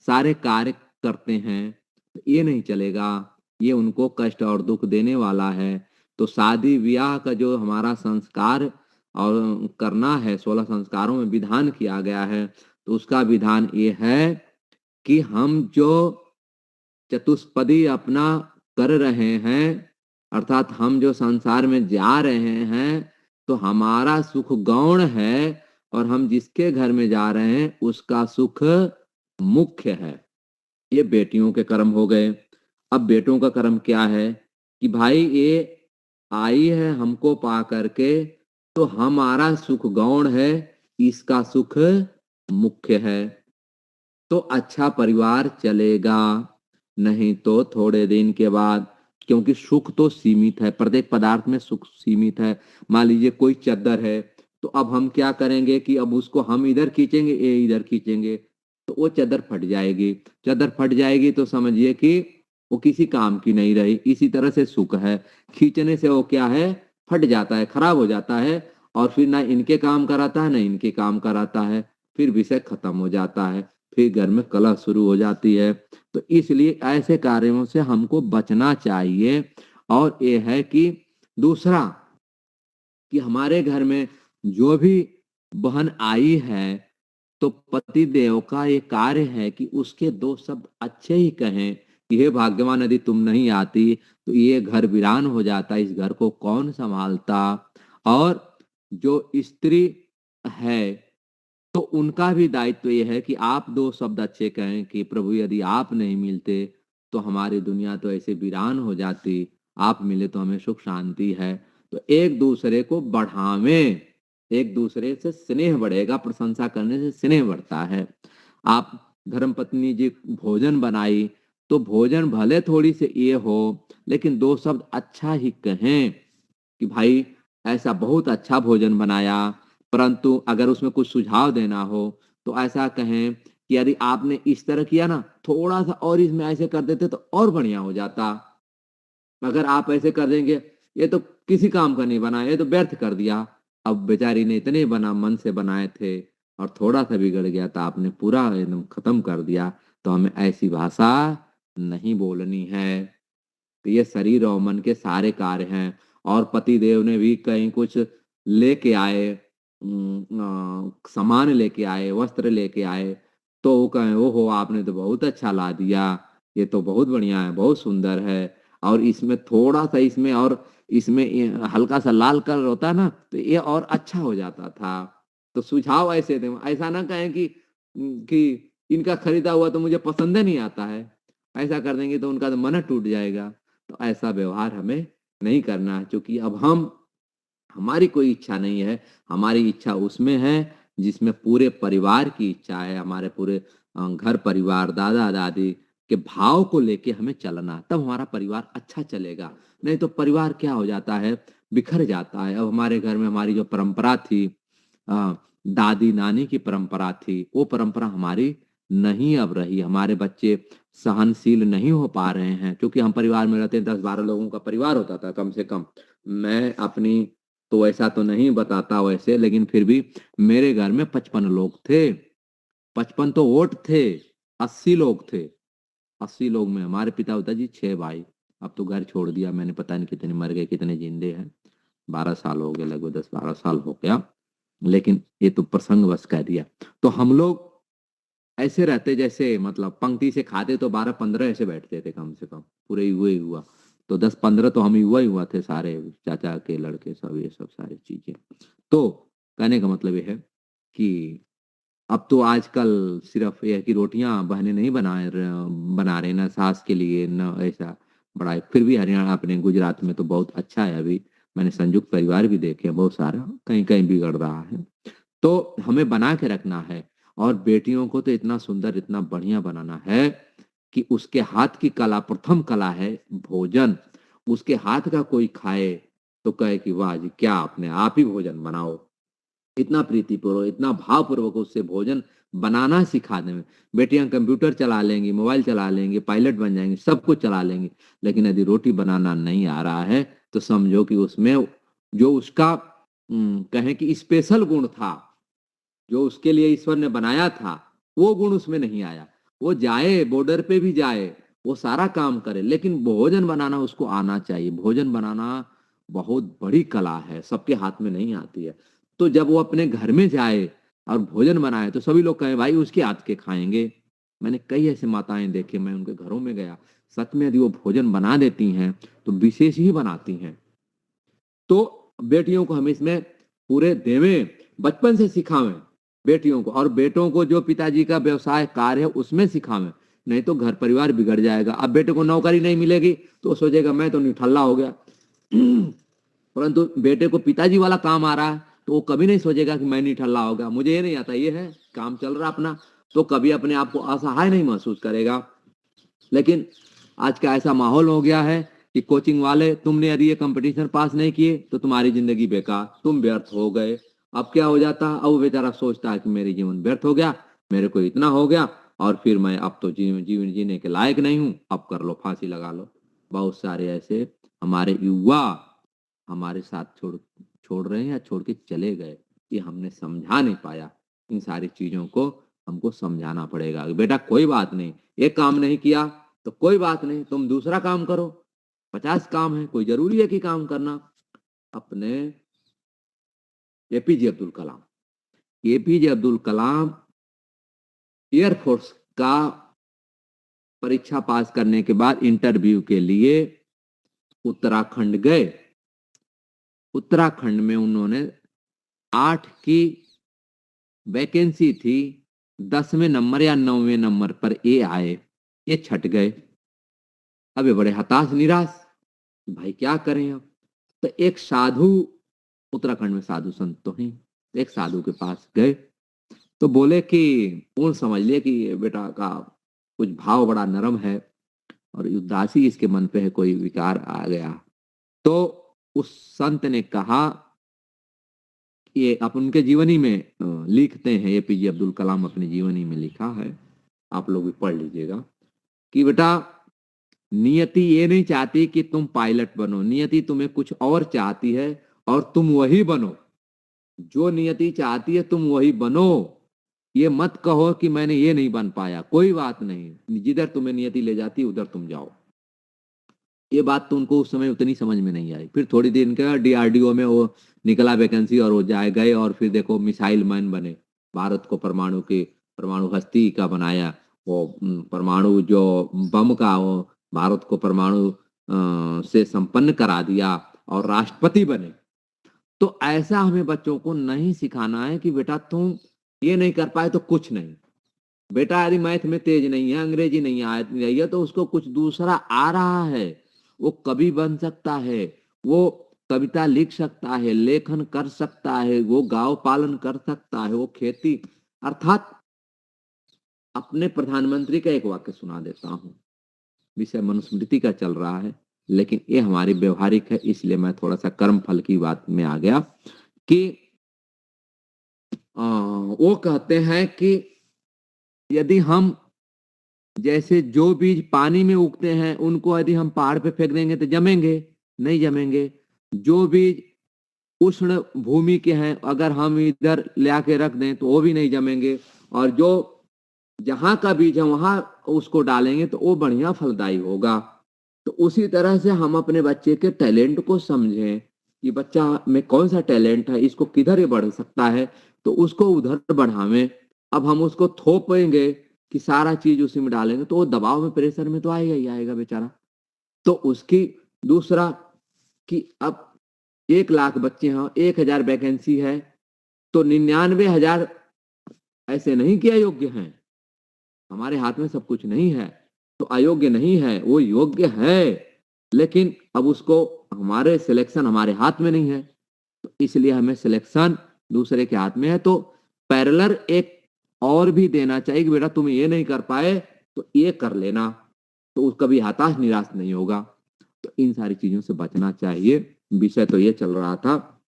सारे कार्य करते हैं। तो ये नहीं चलेगा, ये उनको कष्ट और दुख देने वाला है। तो शादी ब्याह का जो हमारा संस्कार और करना है, 16 संस्कारों में विधान किया गया है, तो उसका विधान ये है कि हम जो चतुष्पदी अपना कर रहे हैं, अर्थात हम जो संसार में जा रहे हैं, तो हमारा सुख गौण है और हम जिसके घर में जा रहे हैं उसका सुख मुख्य है। ये बेटियों के कर्म हो गए। अब बेटों का कर्म क्या है कि भाई ये आई है हमको पा करके तो हमारा सुख गौण है, इसका सुख मुख्य है। तो अच्छा परिवार चलेगा, नहीं तो थोड़े दिन के बाद, क्योंकि सुख तो सीमित है, प्रत्येक पदार्थ में सुख सीमित है। मान लीजिए कोई चद्दर है, तो अब हम क्या करेंगे कि अब उसको हम इधर खींचेंगे, ये इधर खींचेंगे, तो वो चद्दर फट जाएगी। चद्दर फट जाएगी तो समझिए कि वो किसी काम की नहीं रही। इसी तरह से सुख है, खींचने से वो क्या है, फट जाता है, खराब हो जाता है और फिर ना इनके काम कराता है ना इनके काम कराता है, फिर विषय खत्म हो जाता है, फिर घर में कलह शुरू हो जाती है। तो इसलिए ऐसे कार्यों से हमको बचना चाहिए। और ये है कि दूसरा कि हमारे घर में जो भी बहन आई है तो पति देव का ये कार्य है कि उसके दो शब्द अच्छे ही कहें कि हे भाग्यवान यदि तुम नहीं आती तो ये घर वीरान हो जाता, इस घर को कौन संभालता। और जो स्त्री है तो उनका भी दायित्व ये है कि आप दो शब्द अच्छे कहें कि प्रभु यदि आप नहीं मिलते तो हमारी दुनिया तो ऐसे वीरान हो जाती, आप मिले तो हमें सुख शांति है। तो एक दूसरे को बढ़ावें, एक दूसरे से स्नेह बढ़ेगा, प्रशंसा करने से स्नेह बढ़ता है। आप धर्मपत्नी जी भोजन बनाई तो भोजन भले थोड़ी से ये हो लेकिन दो शब्द अच्छा ही कहें कि भाई ऐसा बहुत अच्छा भोजन बनाया, परंतु अगर उसमें कुछ सुझाव देना हो तो ऐसा कहें कि यदि आपने इस तरह किया ना, थोड़ा सा और इसमें ऐसे कर देते तो और बढ़िया हो जाता। अगर आप ऐसे कर देंगे, ये तो किसी काम का नहीं बना, ये तो व्यर्थ कर दिया। अब बेचारी ने इतने बना मन से बनाए थे और थोड़ा सा बिगड़ गया तो आपने पूरा एकदम खत्म कर दिया। तो हमें ऐसी भाषा नहीं बोलनी है। तो ये शरीर और मन के सारे कार्य हैं। और पति देव ने भी कहीं कुछ लेके आए, सामान लेके आए, वस्त्र लेके आए, तो वो कहें ओहो आपने तो बहुत अच्छा ला दिया, ये तो बहुत बढ़िया है, बहुत सुंदर है, और इसमें थोड़ा सा इसमें और इसमें हल्का सा लाल कलर होता ना तो ये और अच्छा हो जाता था। तो सुझाव ऐसे थे, ऐसा ना कहें कि इनका खरीदा हुआ तो मुझे पसंद ही नहीं आता है। ऐसा कर देंगे तो उनका तो मन टूट जाएगा। तो ऐसा व्यवहार हमें नहीं करना है, क्योंकि अब हमारी कोई इच्छा नहीं है, हमारी इच्छा उसमें है जिसमें पूरे परिवार की इच्छा है। हमारे पूरे घर परिवार दादा दादी के भाव को लेके हमें चलना, तब हमारा परिवार अच्छा चलेगा। नहीं तो परिवार क्या हो जाता है, बिखर जाता है। अब हमारे घर में हमारी जो परंपरा थी, दादी नानी की परंपरा थी, वो परंपरा हमारी नहीं अब रही। हमारे बच्चे सहनशील नहीं हो पा रहे हैं, क्योंकि हम परिवार में रहते हैं, 10-12 लोगों का परिवार होता था कम से कम। मैं अपनी तो ऐसा तो नहीं बताता वैसे, लेकिन फिर भी मेरे घर में 55 लोग थे। 55 तो वोट थे, 80 लोग थे। 80 लोग में हमारे पिताजी 6 भाई। अब तो घर छोड़ दिया मैंने, पता नहीं कितने मर गए कितने जिंदे हैं। 12 साल हो गए, लगभग 10-12 साल हो गया। लेकिन ये तो प्रसंग बस कह दिया। तो हम लोग ऐसे रहते जैसे मतलब पंक्ति से खाते तो 12-15 ऐसे बैठते थे कम से कम, पूरे युवा ही हुआ। तो 10-15 तो हम युवा ही हुआ थे सारे, चाचा के लड़के सब, ये सब सारी चीजें। तो कहने का मतलब ये है कि अब तो आजकल सिर्फ ये है कि रोटियां बहनें नहीं बना रहे, ना सास के लिए न ऐसा बड़ा है। फिर भी हरियाणा अपने गुजरात में तो बहुत अच्छा है। अभी मैंने संयुक्त परिवार भी देखे हैं बहुत सारा, कहीं कहीं बिगड़ रहा है। तो हमें बना के रखना है। और बेटियों को तो इतना सुंदर, इतना बढ़िया बनाना है कि उसके हाथ की कला, प्रथम कला है भोजन। उसके हाथ का कोई खाए तो कहे कि वाह जी, क्या आपने आप ही भोजन बनाओ। इतना प्रीतिपूर्वक, इतना भावपूर्वक उससे भोजन बनाना सिखा दें। बेटियां कंप्यूटर चला लेंगी, मोबाइल चला लेंगी, पायलट बन जाएंगी, सब कुछ चला लेंगी, लेकिन यदि रोटी बनाना नहीं आ रहा है तो समझो कि उसमें जो उसका कहें कि स्पेशल गुण था, जो उसके लिए ईश्वर ने बनाया था, वो गुण उसमें नहीं आया। वो जाए बॉर्डर पे भी जाए, वो सारा काम करे, लेकिन भोजन बनाना उसको आना चाहिए। भोजन बनाना बहुत बड़ी कला है, सबके हाथ में नहीं आती है। तो जब वो अपने घर में जाए और भोजन बनाए तो सभी लोग कहें भाई उसके हाथ के खाएंगे। मैंने कई ऐसे माताएं देखे, मैं उनके घरों में गया, सच में यदि वो भोजन बना देती हैं तो विशेष ही बनाती हैं। तो बेटियों को हम इसमें पूरे देवें, बचपन से सिखावें बेटियों को, और बेटों को जो पिताजी का व्यवसाय कार्य है उसमें सिखावें। नहीं तो घर परिवार बिगड़ जाएगा। अब बेटे को नौकरी नहीं मिलेगी तो सोचेगा मैं तो निठल्ला हो गया। परंतु बेटे को पिताजी वाला काम आ रहा है तो वो कभी नहीं सोचेगा कि मैं निठल्ला हो गया, मुझे ये नहीं आता, ये है काम चल रहा अपना, तो कभी अपने आप को असहाय नहीं महसूस करेगा। लेकिन आज का ऐसा माहौल हो गया है कि कोचिंग वाले, तुमने यदि ये कंपटीशन पास नहीं किए तो तुम्हारी जिंदगी बेकार, तुम व्यर्थ हो गए। अब क्या हो जाता है, अब वो बेचारा सोचता है कि मेरी जीवन व्यर्थ हो गया, मेरे को इतना हो गया और फिर मैं अब तो जीवन जीने के लायक नहीं हूं, अब कर लो, फांसी लगा लो। बहुत सारे ऐसे हमारे युवा हमारे साथ छोड़ रहे हैं या छोड़ के चले गए, ये हमने समझा नहीं पाया। इन सारी चीजों को हमको समझाना पड़ेगा। बेटा कोई बात नहीं, एक काम नहीं किया तो कोई बात नहीं, तुम दूसरा काम करो, 50 काम है, कोई जरूरी है कि काम करना। अपने APJ Abdul Kalam, APJ Abdul Kalam air force का परीक्षा पास करने के बाद इंटरव्यू के लिए उत्तराखंड गए। उत्तराखंड में उन्होंने 8 की वैकेंसी थी, 10वें नंबर या 9वें नंबर पर ये आए, ये छट गए। अब ये बड़े हताश निराश, भाई क्या करें अब। तो एक साधु, उत्तराखंड में साधु संत तो हैं, एक साधु के पास गए तो बोले कि पूर्ण समझ लिए कि बेटा का कुछ भाव बड़ा नरम है और उदासी इसके मन पे है, कोई विकार आ गया। तो उस संत ने कहा, ये आप उनके जीवनी में लिखते हैं, एपीजे अब्दुल कलाम अपनी जीवनी में लिखा है, आप लोग भी पढ़ लीजिएगा, कि बेटा नियति ये नहीं चाहती कि तुम पायलट बनो, नियति तुम्हें कुछ और चाहती है और तुम वही बनो। जो नियति चाहती है तुम वही बनो। ये मत कहो कि मैंने ये नहीं बन पाया, कोई बात नहीं, जिधर तुम्हें नियति ले जाती है उधर तुम जाओ। ये बात तो उनको उस समय उतनी समझ में नहीं आई। फिर थोड़ी देर का डीआरडीओ में वो निकला वैकेंसी और वो जाए गए और फिर देखो मिसाइल मैन बने, भारत को परमाणु हस्ती का बनाया, वो परमाणु जो बम का वो भारत को परमाणु से संपन्न करा दिया और राष्ट्रपति बने। तो ऐसा हमें बच्चों को नहीं सिखाना है कि बेटा तुम ये नहीं कर पाए तो कुछ नहीं। बेटा यदि मैथ में तेज नहीं है, अंग्रेजी नहीं आई है, तो उसको कुछ दूसरा आ रहा है, वो कवि बन सकता है, वो कविता लिख सकता है, लेखन कर सकता है, वो गांव पालन कर सकता है, वो खेती। अर्थात अपने प्रधानमंत्री का एक वाक्य सुना देता हूं, विषय मनुस्मृति का चल रहा है लेकिन ये हमारी व्यवहारिक है, इसलिए मैं थोड़ा सा कर्म फल की बात में आ गया कि वो कहते हैं कि यदि हम जैसे जो बीज पानी में उगते हैं उनको यदि हम पहाड़ पे फेंक देंगे तो जमेंगे नहीं, जमेंगे। जो बीज उष्ण भूमि के हैं अगर हम इधर ले आके रख दें तो वो भी नहीं जमेंगे, और जो जहां का बीज है वहां उसको डालेंगे तो वो बढ़िया फलदायी होगा। तो उसी तरह से हम अपने बच्चे के टैलेंट को समझें कि बच्चा में कौन सा टैलेंट है, इसको किधर बढ़ सकता है, तो उसको उधर बढ़ावें। अब हम उसको थोपेंगे कि सारा चीज उसी में डालेंगे तो वो दबाव में, प्रेशर में तो आएगा ही आएगा बेचारा। तो उसकी दूसरा कि अब 1,00,000 बच्चे हैं, 1,000 वैकेंसी है, तो 99,000 ऐसे नहीं कि अयोग्य हैं। हमारे हाथ में सब कुछ नहीं है, तो अयोग्य नहीं है, वो योग्य है, लेकिन अब उसको हमारे सिलेक्शन हमारे हाथ में नहीं है, तो इसलिए हमें सिलेक्शन दूसरे के हाथ में है। तो पैरेलल एक और भी देना चाहिए कि बेटा तुम ये नहीं कर पाए तो ये कर लेना, तो उसका भी हताश निराश नहीं होगा। तो इन सारी चीजों से बचना चाहिए। विषय तो ये चल रहा था,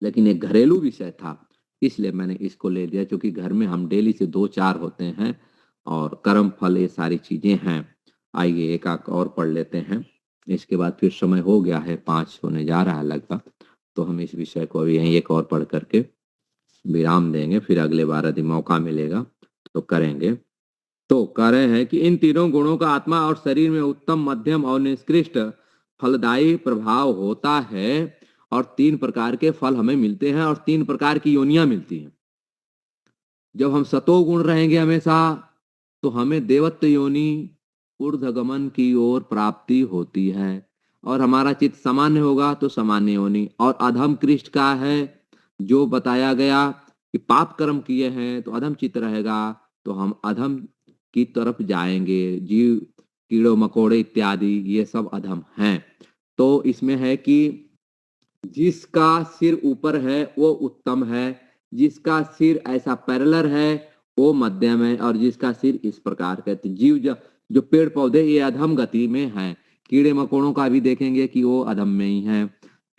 लेकिन एक घरेलू विषय था, इसलिए मैंने इसको ले लिया, क्योंकि घर में हम डेली से 2-4 होते हैं और कर्म फल ये सारी चीजें हैं। आइए एक आक और पढ़ लेते हैं, इसके बाद फिर समय हो गया है, 5 होने जा रहा है लगभग, तो हम इस विषय को अभी यहीं एक और पढ़ करके विराम देंगे, फिर अगले बार यदि मौका मिलेगा तो करेंगे। तो कह रहे हैं कि इन तीनों गुणों का आत्मा और शरीर में उत्तम, मध्यम और निष्कृष्ट फलदायी प्रभाव होता है, और 3 प्रकार के फल हमें मिलते हैं और 3 प्रकार की योनियां मिलती हैं। जब हम सतो गुण रहेंगे हमेशा, तो हमें देवत्व योनि ऊर्ध्वगमन की ओर प्राप्ति होती है, और हमारा चित्त सामान्य होगा तो सामान्य योनि। और अधम कृष्ट का है जो बताया गया कि पाप कर्म किए हैं तो अधम चित्त रहेगा, तो हम अधम की तरफ जाएंगे। जीव, कीड़ों मकोड़े इत्यादि ये सब अधम हैं। तो इसमें है कि जिसका सिर ऊपर है वो उत्तम है, जिसका सिर ऐसा पैरेलल है वो मध्यम है, और जिसका सिर इस प्रकार का, जीव जो पेड़ पौधे ये अधम गति में है। कीड़े मकोड़ों का भी देखेंगे कि वो अधम में ही है।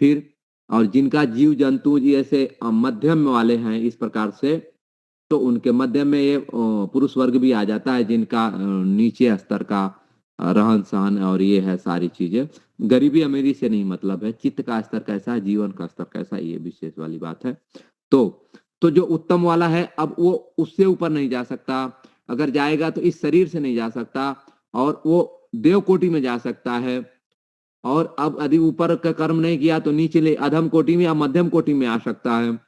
फिर और जिनका जीव जंतु जैसे मध्यम वाले हैं इस प्रकार से, तो उनके मध्यम में ये पुरुष वर्ग भी आ जाता है, जिनका नीचे स्तर का रहन सहन और ये है सारी चीजें। गरीबी अमीरी से नहीं मतलब है, चित्त का स्तर कैसा है, जीवन का स्तर कैसा है, ये विशेष वाली बात है। तो जो उत्तम वाला है, अब वो उससे ऊपर नहीं जा सकता, अगर जाएगा तो इस शरीर से नहीं जा सकता, और वो देव कोटि में जा सकता है। और अब यदि ऊपर का कर्म नहीं किया तो नीचे अधम कोटि में या मध्यम कोटि में आ सकता है।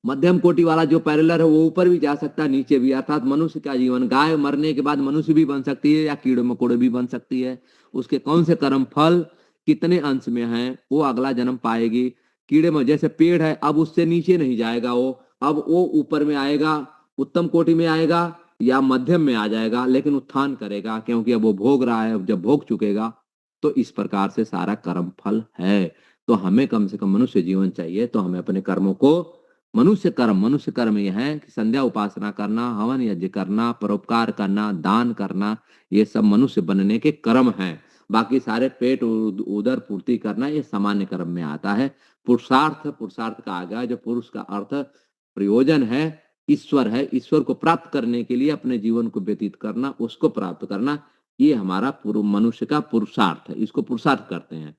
मध्यम कोटि वाला जो पैरेलल है वो ऊपर भी जा सकता है, नीचे भी। अर्थात मनुष्य का जीवन, गाय मरने के बाद मनुष्य भी बन सकती है या कीड़े मकोड़े भी बन सकती है। उसके कौन से कर्म फल कितने अंश में हैं वो अगला जन्म पाएगी। कीड़े में जैसे पेड़ है, अब उससे नीचे नहीं जाएगा वो, अब वो ऊपर में आएगा, उत्तम कोटि में आएगा या मध्यम में आ जाएगा, लेकिन उत्थान करेगा, क्योंकि अब वो भोग रहा है। जब भोग चुकेगा तो इस प्रकार से सारा कर्म फल है। तो हमें कम से कम मनुष्य जीवन चाहिए, तो हमें अपने कर्मों को मनुष्य कर्म यह है कि संध्या उपासना करना, हवन यज्ञ करना, परोपकार करना, दान करना, ये सब मनुष्य बनने के कर्म हैं। बाकी सारे पेट उदर पूर्ति करना ये सामान्य कर्म में आता है। पुरुषार्थ का आगे जो पुरुष का अर्थ प्रयोजन है, ईश्वर है, ईश्वर को प्राप्त करने के लिए अपने जीवन को व्यतीत करना, उसको प्राप्त करना, ये हमारा मनुष्य का पुरुषार्थ है। इसको पुरुषार्थ करते हैं।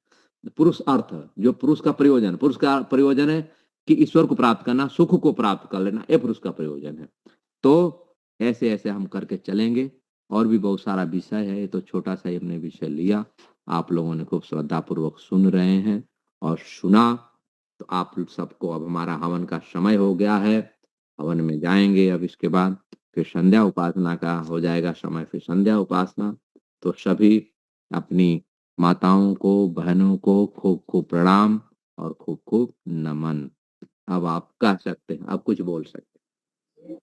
पुरुष अर्थ जो पुरुष का प्रयोजन है कि ईश्वर को प्राप्त करना, सुख को प्राप्त कर लेना, ये पुरुष का प्रयोजन है। तो ऐसे ऐसे हम करके चलेंगे। और भी बहुत सारा विषय है, तो छोटा सा हमने विषय लिया, आप लोगों ने खूब श्रद्धा पूर्वक सुन रहे हैं और सुना। तो आप सबको अब हमारा हवन का समय हो गया है, हवन में जाएंगे। अब इसके बाद फिर संध्या उपासना का हो जाएगा समय, फिर संध्या उपासना। तो सभी अपनी माताओं को, बहनों को खूब खूब प्रणाम और खूब खूब नमन। अब आप कह सकते हैं, आप कुछ बोल सकते हैं।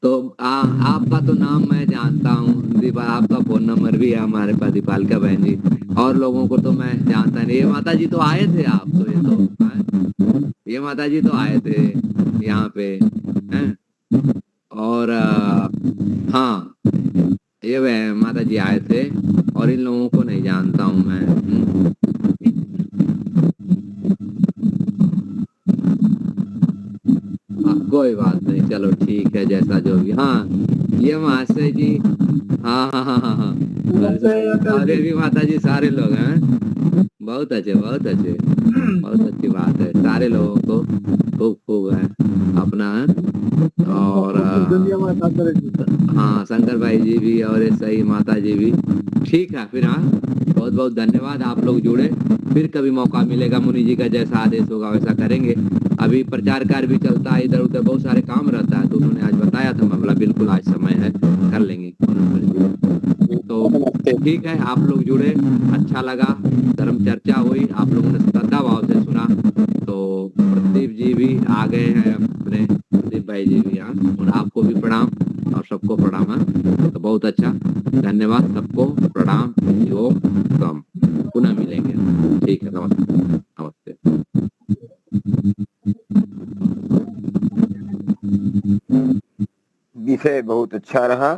तो आपका तो नाम मैं जानता हूँ, आपका फोन नंबर भी है हमारे पास, दीपालिका बहन जी, और लोगों को तो मैं जानता नहीं। ये माता जी तो आए थे, आप तो ये माता जी तो आए थे यहाँ पे हैं। और हाँ, ये माता जी आए थे, और इन लोगों को नहीं जानता हूँ मैं। कोई बात नहीं, चलो ठीक है, जैसा जो भी। हाँ, ये महाशय जी, हाँ, अरे भी माता जी सारे लोग हैं। बहुत अच्छे, बहुत अच्छे, बहुत अच्छी बात है। सारे लोगों को खूब खूब है अपना है। और हाँ, शंकर भाई जी भी और ऐसा ही माता जी भी। ठीक है फिर, हाँ, बहुत बहुत धन्यवाद। आप लोग जुड़े, फिर कभी मौका मिलेगा मुनि जी का जैसा आदेश होगा वैसा करेंगे। अभी प्रचार कार्य भी चलता है, इधर उधर बहुत सारे काम रहता है, तो उन्होंने आज बताया था, मैं बोला बिल्कुल आज समय है, कर लेंगे। तो ठीक है, आप लोग जुड़े, अच्छा लगा, धर्म चर्चा हुई, आप लोगों ने श्रद्धा भाव से सुना। तो प्रदीप जी भी आ गए हैं, अपने प्रदीप भाई जी भी यहाँ, और आपको भी प्रणाम और सबको प्रणाम है। तो बहुत अच्छा, धन्यवाद सबको, प्रणाम, योग कम, पुनः मिलेंगे। ठीक है, नमस्ते नमस्ते। विषय बहुत अच्छा रहा।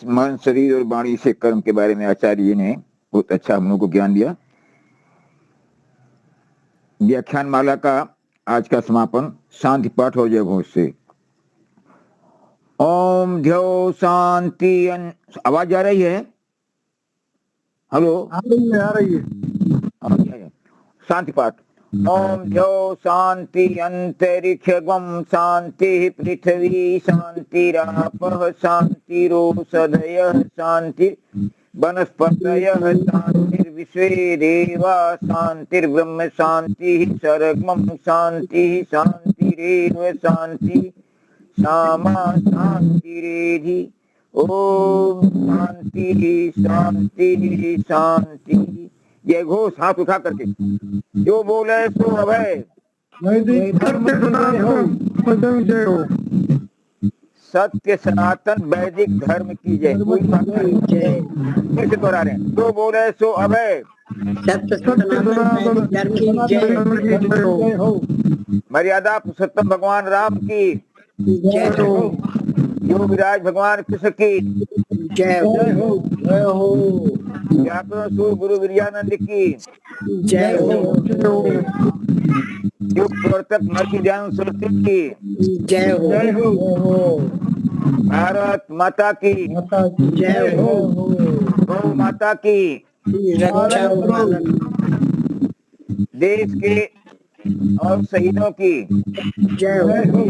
मन, शरीर और वाणी से कर्म के बारे में आचार्य ने बहुत अच्छा हम लोग को ज्ञान दिया। व्याख्यान माला का आज का समापन शांति पाठ हो जय घोष से। ओम ध्यो शांति। आवाज आ रही है? हेलो, आ रही है। शांति पाठ। ओम ध्यो शांति अंतरिक्षगम शांति पृथ्वी शांतिरापः शांतिरोषधयः शांति वनस्पतयः शांतिर्विश्वे देवा शांतिर्ब्रह्म शांतिः सर्वं शांतिः शांतिरेव शांति सामा शांतिरेधि। ओम शांति शांति शांति। ये घोष हाथ उठा करके जो बोले सो अभय। सत्य सनातन वैदिक धर्म की जय। कैसे दोहरा रहे हैं? जो बोले सो अभय। मर्यादा पुरुषोत्तम भगवान राम की जय हो। योगराज भगवान कृष्ण की जय हो। जय हो। व्याकरण गुरु वीर्यानंद की जय हो। युग प्रवर्तक महर्षि दयानंद सरस्वती की जय हो। भारत माता की जय हो। गौ माता की रक्षा। देश के और शहीदों की जय हो।